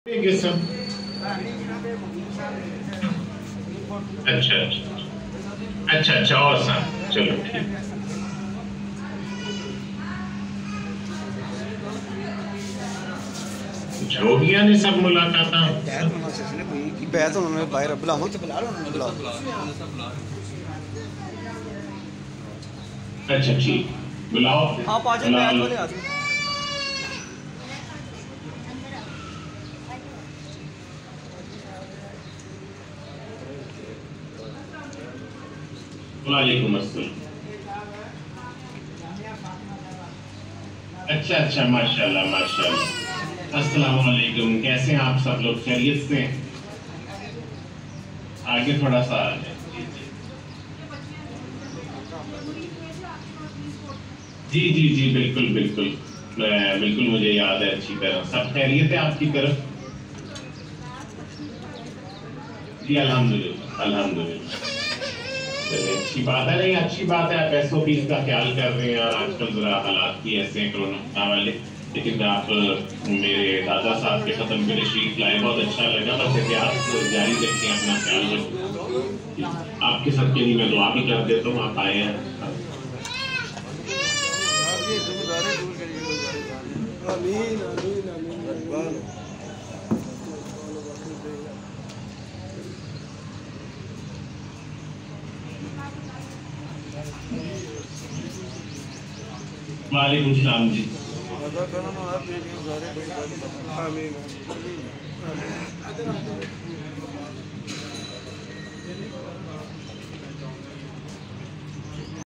ये सब अच्छा अच्छा अच्छा और सर चलो ठीक। जोगिया ने सब मुलाकात अच्छा ठीक बुलाओ आप आ जाए बैठ वाले आदमी। वालेकुम अस्सलाम। अच्छा अच्छा माशाल्लाह माशाल्लाह। अस्सलाम वालेकुम, कैसे हैं आप सब लोग, खैरियत से? आगे थोड़ा सा आ जाए। जी जी जी बिल्कुल बिल्कुल बिल्कुल मुझे याद है अच्छी तरह। सब खैरियत है आपकी तरफ? जी अल्हम्दुलिल्लाह अल्हम्दुलिल्लाह। अच्छी बात है, नहीं अच्छी बात है आप SOPs का ख्याल कर रहे हैं। और आजकल जरा हालात भी ऐसे हैं कोरोना वाले, लेकिन आप मेरे दादा साहब के खत्म पे तशरीफ लाए, बहुत अच्छा लगा। बस एहतियात जारी रखें, अपना ख्याल रखें। आपके सबके लिए मैं दुआ भी कर देता हूँ, आप आए हैं। वालेकुम सलाम जी।